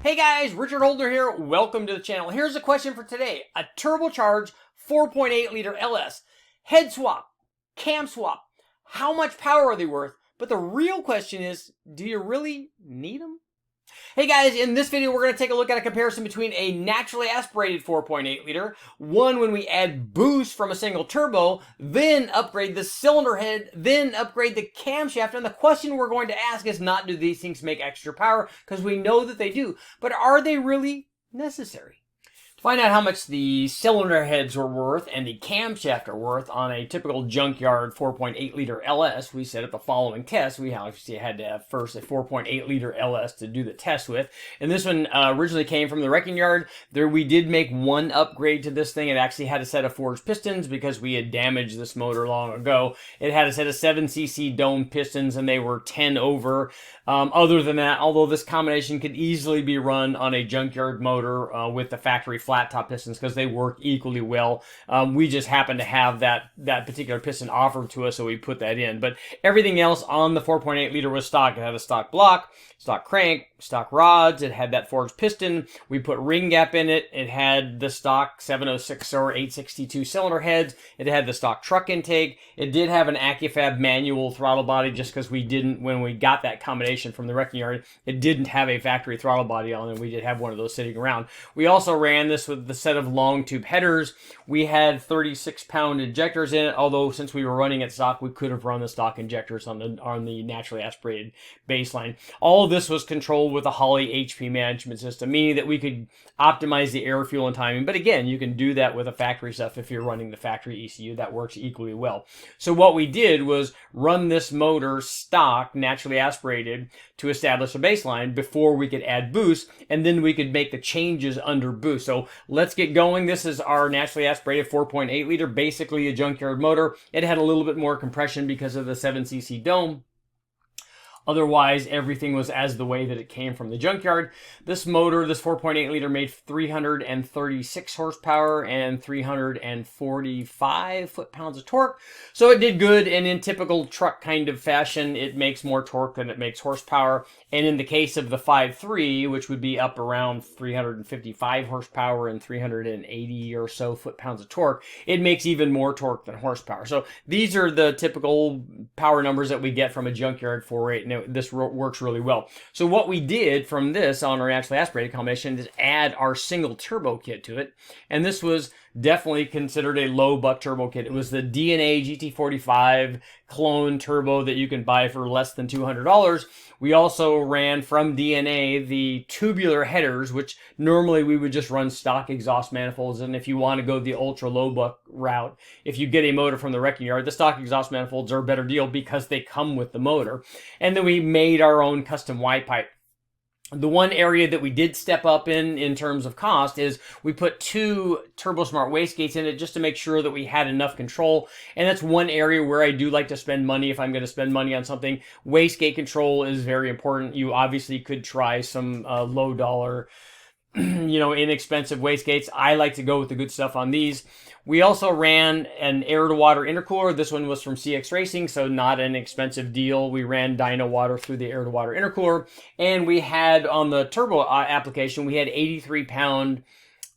Hey guys, Richard Holder here. Welcome to the channel. Here's a question for today. A turbocharged 4.8 liter LS. Head swap, cam swap. How much power are they worth? But the real question is, do you really need them? Hey guys, in this video we're going to take a look at a comparison between a naturally aspirated 4.8 liter, one when we add boost from a single turbo, then upgrade the cylinder head, then upgrade the camshaft. And the question we're going to ask is not, do these things make extra power? Because we know that they do, but are they really necessary? To find out how much the cylinder heads are worth and the camshaft are worth on a typical Junkyard 4.8 liter LS, we set up the following test. We obviously had to have first a 4.8 liter LS to do the test with. And this one originally came from the wrecking yard. There we did make one upgrade to this thing. It actually had a set of forged pistons because we had damaged this motor long ago. It had a set of 7cc dome pistons and they were 10 over. Other than that, although this combination could easily be run on a Junkyard motor with the factory flat top pistons because they work equally well. We just happened to have that particular piston offered to us, so we put that in. But everything else on the 4.8 liter was stock. It had a stock block, stock crank, stock rods. It had that forged piston. We put ring gap in it. It had the stock 706 or 862 cylinder heads. It had the stock truck intake. It did have an AccuFab manual throttle body just because we didn't, when we got that combination from the wrecking yard, it didn't have a factory throttle body on it. We did have one of those sitting around. We also ran this with the set of long tube headers. We had 36-pound injectors in it, although since we were running it stock, we could have run the stock injectors on the naturally aspirated baseline. All of this was controlled with a Holley HP management system, meaning that we could optimize the air, fuel, and timing. But again, you can do that with a factory stuff if you're running the factory ECU. That works equally well. So what we did was run this motor stock, naturally aspirated, to establish a baseline before we could add boost, and then we could make the changes under boost. So let's get going. This is our naturally aspirated 4.8 liter, basically a Junkyard motor. It had a little bit more compression because of the 7cc dome. Otherwise, everything was as the way that it came from the Junkyard. This motor, this 4.8 liter, made 336 horsepower and 345 foot-pounds of torque. So it did good, and in typical truck kind of fashion, it makes more torque than it makes horsepower. And in the case of the 5.3, which would be up around 355 horsepower and 380 or so foot-pounds of torque, it makes even more torque than horsepower. So these are the typical power numbers that we get from a Junkyard 4.8. This works really well. So what we did from this on our naturally aspirated combination is add our single turbo kit to it. And this was definitely considered a low buck turbo kit. It was the DNA GT45 clone turbo that you can buy for less than $200. We also ran from DNA the tubular headers, which normally we would just run stock exhaust manifolds. And if you want to go the ultra low buck route, if you get a motor from the wrecking yard, the stock exhaust manifolds are a better deal because they come with the motor. And then we made our own custom Y pipe. The one area that we did step up in terms of cost is we put 2 TurboSmart wastegates in it just to make sure that we had enough control. And that's one area where I do like to spend money if I'm going to spend money on something. Wastegate control is very important. You obviously could try some low dollar, inexpensive wastegates. I like to go with the good stuff on these. We also ran an air-to-water intercooler. This one was from CX Racing, so not an expensive deal. We ran dyno water through the air-to-water intercooler. And we had, on the turbo application, we had 83-pound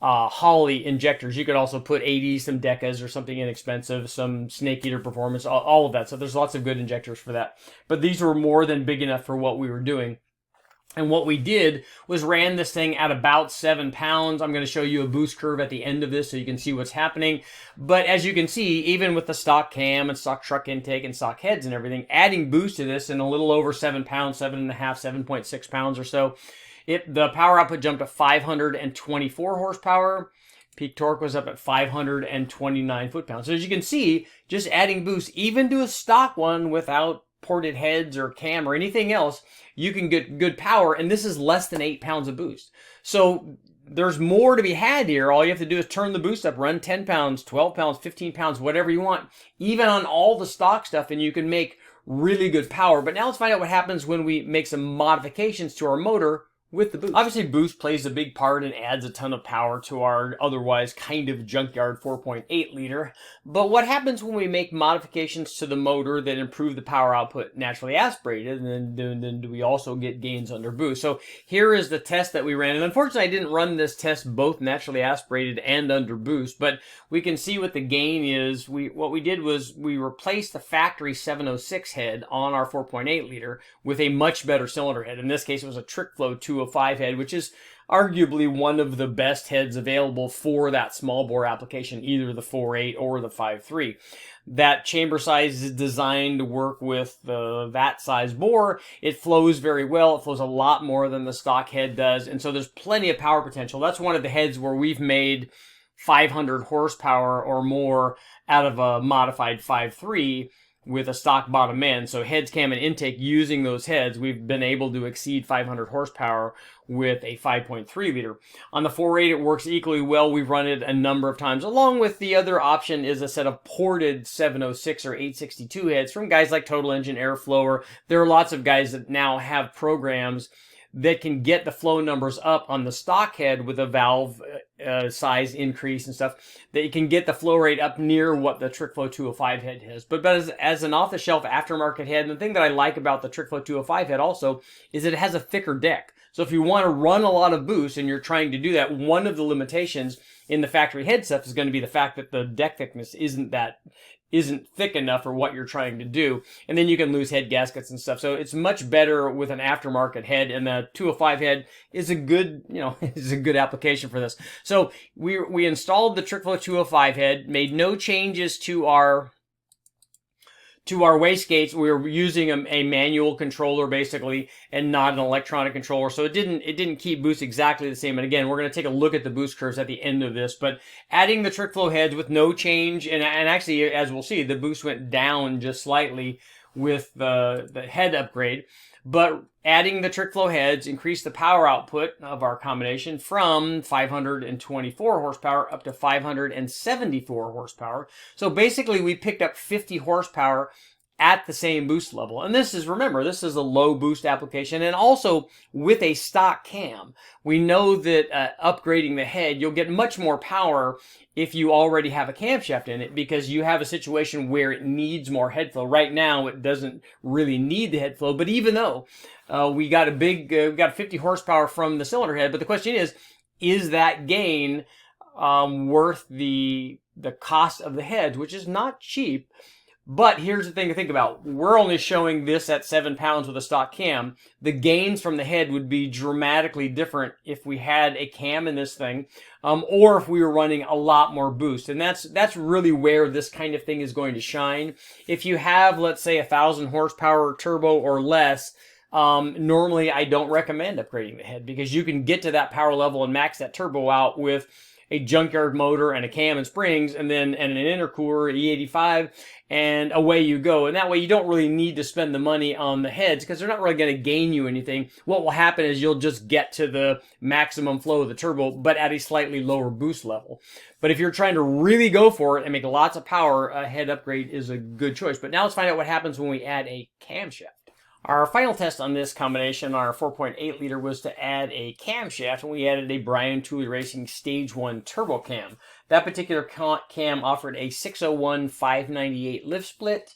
Holley injectors. You could also put 80, some Decas or something inexpensive, some Snake Eater Performance, all of that. So there's lots of good injectors for that. But these were more than big enough for what we were doing. And what we did was ran this thing at about 7 pounds. I'm going to show you a boost curve at the end of this so you can see what's happening. But as you can see, even with the stock cam and stock truck intake and stock heads and everything, adding boost to this in a little over 7 pounds, 7.5, 7.6 pounds or so, the power output jumped to 524 horsepower. Peak torque was up at 529 foot-pounds. So as you can see, just adding boost, even to a stock one without ported heads or cam or anything else, you can get good power, and this is less than 8 pounds of boost. So there's more to be had here. All you have to do is turn the boost up, run 10 pounds, 12 pounds, 15 pounds, whatever you want, even on all the stock stuff, and you can make really good power. But now let's find out what happens when we make some modifications to our motor with the boost. Obviously, boost plays a big part and adds a ton of power to our otherwise kind of junkyard 4.8 liter. But what happens when we make modifications to the motor that improve the power output naturally aspirated, and then do we also get gains under boost? So here is the test that we ran, and unfortunately I didn't run this test both naturally aspirated and under boost, but we can see what the gain is. What we did was we replaced the factory 706 head on our 4.8 liter with a much better cylinder head. In this case, it was a TrickFlow 205 head, which is arguably one of the best heads available for that small bore application, either the 4.8 or the 5.3. That chamber size is designed to work with that size bore. It flows very well. It flows a lot more than the stock head does, and so there's plenty of power potential. That's one of the heads where we've made 500 horsepower or more out of a modified 5.3 with a stock bottom end. So heads, cam, and intake, using those heads, we've been able to exceed 500 horsepower with a 5.3 liter. On the 4.8, it works equally well. We've run it a number of times. Along with the other option is a set of ported 706 or 862 heads from guys like Total Engine, Airflow. There are lots of guys that now have programs that can get the flow numbers up on the stock head with a valve size increase and stuff, that you can get the flow rate up near what the TrickFlow 205 head has. But as an off-the-shelf aftermarket head, and the thing that I like about the TrickFlow 205 head also is that it has a thicker deck. So if you want to run a lot of boost and you're trying to do that, one of the limitations in the factory head stuff is going to be the fact that the deck thickness isn't thick enough for what you're trying to do, and then you can lose head gaskets and stuff. So it's much better with an aftermarket head, and the 205 head is a good, is a good application for this. So we installed the TrickFlow 205 head, made no changes to our wastegates. We were using a manual controller basically, and not an electronic controller, so it didn't keep boost exactly the same. And again, we're going to take a look at the boost curves at the end of this. But adding the TrickFlow heads with no change, and actually, as we'll see, the boost went down just slightly with the head upgrade. But adding the TrickFlow heads increased the power output of our combination from 524 horsepower up to 574 horsepower. So basically, we picked up 50 horsepower at the same boost level. And this is, remember, this is a low boost application, and also with a stock cam. We know that upgrading the head, you'll get much more power if you already have a camshaft in it, because you have a situation where it needs more head flow. Right now, it doesn't really need the head flow, but even though we got 50 horsepower from the cylinder head, but the question is that gain worth the cost of the heads, which is not cheap? But here's the thing to think about. We're only showing this at 7 pounds with a stock cam. The gains from the head would be dramatically different if we had a cam in this thing, or if we were running a lot more boost. And that's really where this kind of thing is going to shine. If you have, let's say, 1,000 horsepower turbo or less, normally I don't recommend upgrading the head, because you can get to that power level and max that turbo out with a junkyard motor and a cam and springs, and an intercooler, E85, and away you go. And that way you don't really need to spend the money on the heads, because they're not really going to gain you anything. What will happen is you'll just get to the maximum flow of the turbo, but at a slightly lower boost level. But if you're trying to really go for it and make lots of power, a head upgrade is a good choice. But now let's find out what happens when we add a camshaft. Our final test on this combination, our 4.8 liter, was to add a camshaft, and we added a Brian Tooley Racing Stage 1 Turbo Cam. That particular cam offered a 601/598 lift split,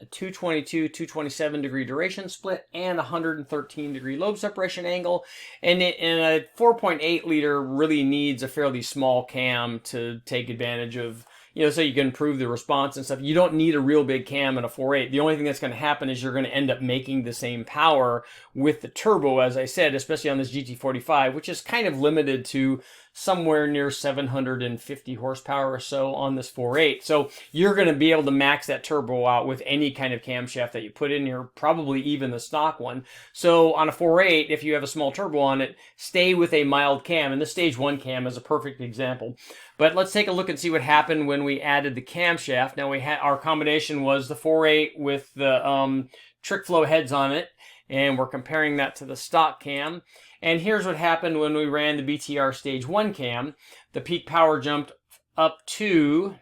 a 222/227 degree duration split, and 113 degree lobe separation angle. And a 4.8 liter really needs a fairly small cam to take advantage of, so you can improve the response and stuff. You don't need a real big cam in a 4.8. The only thing that's going to happen is you're going to end up making the same power with the turbo, as I said, especially on this GT45, which is kind of limited to somewhere near 750 horsepower or so on this 4.8. So you're going to be able to max that turbo out with any kind of camshaft that you put in here, probably even the stock one. So on a 4.8, if you have a small turbo on it, stay with a mild cam, and the Stage 1 cam is a perfect example. But let's take a look and see what happened when we added the camshaft. Now our combination was the 4.8 with the TrickFlow heads on it, and we're comparing that to the stock cam. And here's what happened when we ran the BTR Stage 1 cam. The peak power jumped up to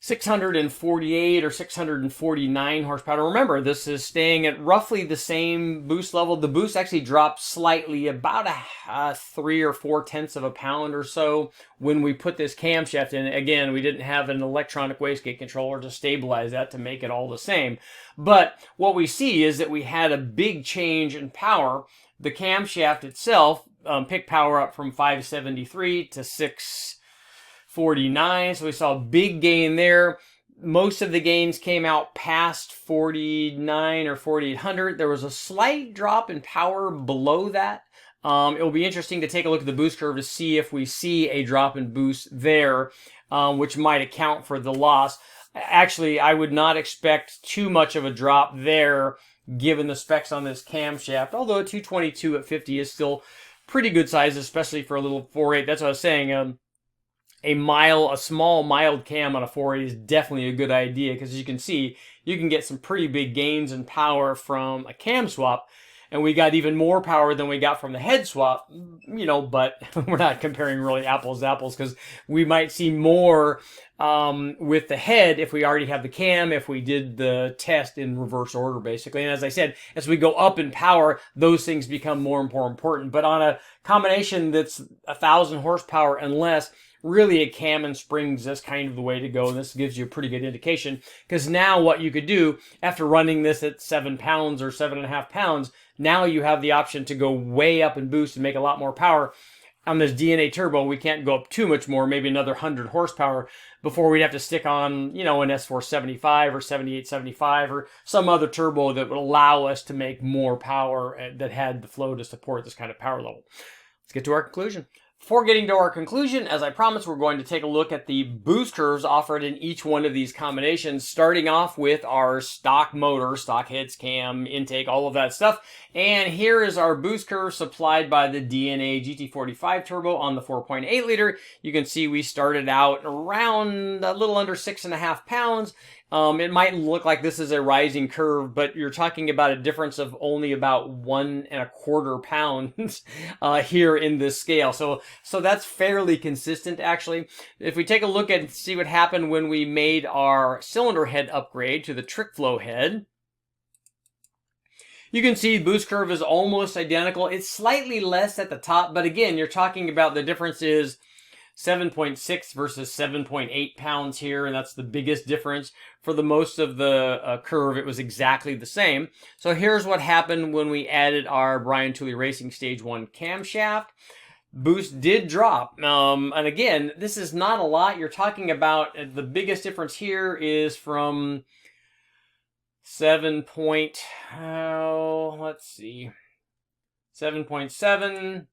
648 or 649 horsepower. Remember, this is staying at roughly the same boost level. The boost actually dropped slightly, about a 3 or 4 tenths of a pound or so when we put this camshaft in. Again, we didn't have an electronic wastegate controller to stabilize that to make it all the same. But what we see is that we had a big change in power. The camshaft itself picked power up from 573 to 649, so we saw a big gain there. Most of the gains came out past 49 or 4800. There was a slight drop in power below that. It will be interesting to take a look at the boost curve to see if we see a drop in boost there, which might account for the loss. Actually, I would not expect too much of a drop there given the specs on this camshaft, although a 222 at 50 is still pretty good size, especially for a little 4.8. That's what I was saying. A small mild cam on a 4.8 is definitely a good idea, because as you can see, you can get some pretty big gains in power from a cam swap, and we got even more power than we got from the head swap, you know, but we're not comparing really apples to apples, because we might see more with the head if we already have the cam, if we did the test in reverse order, basically. And as I said, as we go up in power, those things become more and more important. But on a combination that's 1,000 horsepower and less, really a cam and springs is kind of the way to go. And this gives you a pretty good indication, because now what you could do after running this at 7 pounds or 7.5 pounds, now you have the option to go way up in boost and make a lot more power. On this DNA turbo, we can't go up too much more, maybe another 100 horsepower before we'd have to stick on, you know, an S475 or 7875 or some other turbo that would allow us to make more power that had the flow to support this kind of power level. Let's get to our conclusion. Before getting to our conclusion, as I promised, we're going to take a look at the boost curves offered in each one of these combinations, starting off with our stock motor, stock heads, cam, intake, all of that stuff. And here is our boost curve supplied by the DNA GT45 turbo on the 4.8 liter. You can see we started out around a little under 6.5 pounds. It might look like this is a rising curve, but you're talking about a difference of only about 1.25 pounds here in this scale. So that's fairly consistent, actually. If we take a look at and see what happened when we made our cylinder head upgrade to the trick flow head, you can see boost curve is almost identical. It's slightly less at the top, but again, you're talking about the difference is 7.6 versus 7.8 pounds here, and that's the biggest difference. For the most of the curve, it was exactly the same. So here's what happened when we added our Brian Tooley Racing Stage 1 camshaft. Boost did drop. And again, this is not a lot. You're talking about the biggest difference here is from 7.7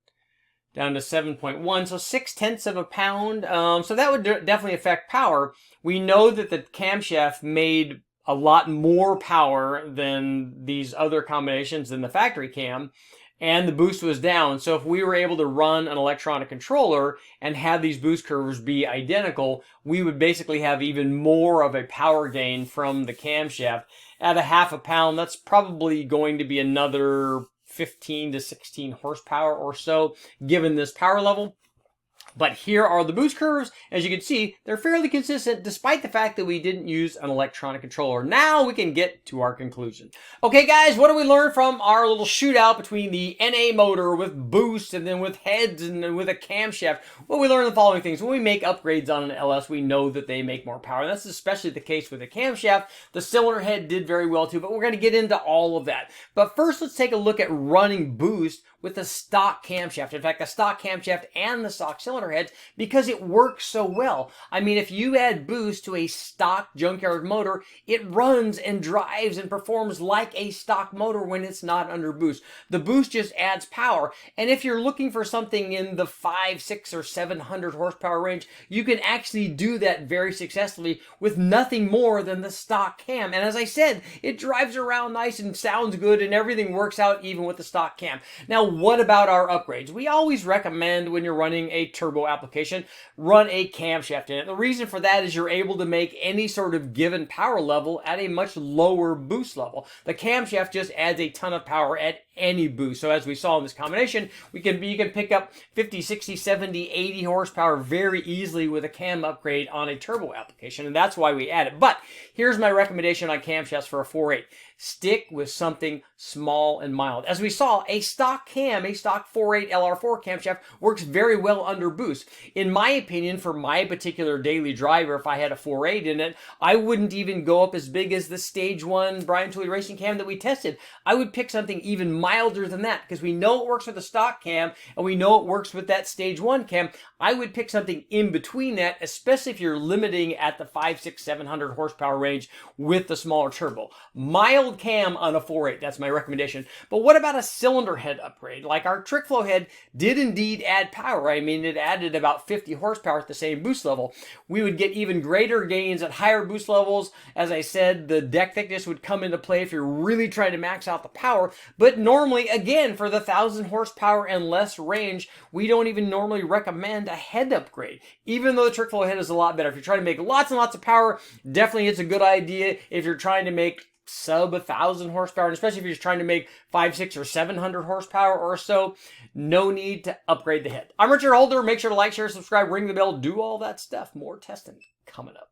down to 7.1, so 0.6 of a pound. So that would definitely affect power. We know that the camshaft made a lot more power than these other combinations than the factory cam, and the boost was down. So if we were able to run an electronic controller and have these boost curves be identical, we would basically have even more of a power gain from the camshaft. At a 0.5 pound, that's probably going to be another 15 to 16 horsepower or so, given this power level. But here are the boost curves. As you can see, they're fairly consistent despite the fact that we didn't use an electronic controller. Now we can get to our conclusion. Okay guys, what do we learn from our little shootout between the NA motor with boost and then with heads and then with a camshaft? Well, we learned the following things. When we make upgrades on an LS, we know that they make more power. That's especially the case with the camshaft. The cylinder head did very well too, but we're going to get into all of that. But first, let's take a look at running boost with the stock camshaft. In fact, the stock camshaft and the stock cylinder heads, because it works so well. I mean, if you add boost to a stock Junkyard motor, it runs and drives and performs like a stock motor when it's not under boost. The boost just adds power, and if you're looking for something in the 500, 600, or 700 horsepower range, you can actually do that very successfully with nothing more than the stock cam. And as I said, it drives around nice and sounds good, and everything works out even with the stock cam. Now, what about our upgrades? We always recommend when you're running a turbo application, run a camshaft in it. The reason for that is you're able to make any sort of given power level at a much lower boost level. The camshaft just adds a ton of power at any boost. So as we saw in this combination, you can pick up 50, 60, 70, 80 horsepower very easily with a cam upgrade on a turbo application, and that's why we add it. But here's my recommendation on camshafts for a 4.8. Stick with something small and mild. As we saw, a stock cam, a stock 4.8 LR4 camshaft works very well under boost. In my opinion, for my particular daily driver, if I had a 4.8 in it, I wouldn't even go up as big as the Stage 1 Brian Tooley Racing cam that we tested. I would pick something even milder than that because we know it works with the stock cam and we know it works with that Stage 1 cam. I would pick something in between that, especially if you're limiting at the 5, 6, 700 horsepower range with the smaller turbo. Mild cam on a 4.8, that's my recommendation. But what about a cylinder head upgrade? Like our trick flow head did indeed add power. I mean, it added about 50 horsepower at the same boost level. We would get even greater gains at higher boost levels. As I said, the deck thickness would come into play if you're really trying to max out the power. But normally, again, for the 1,000 horsepower and less range, we don't even normally recommend a head upgrade, even though the trick flow head is a lot better. If you're trying to make lots and lots of power, definitely it's a good idea. If you're trying to make sub 1,000 horsepower, and especially if you're just trying to make 5, 6, or 700 horsepower or so, no need to upgrade the head. I'm Richard Holder. Make sure to like, share, subscribe, ring the bell, do all that stuff. More testing coming up.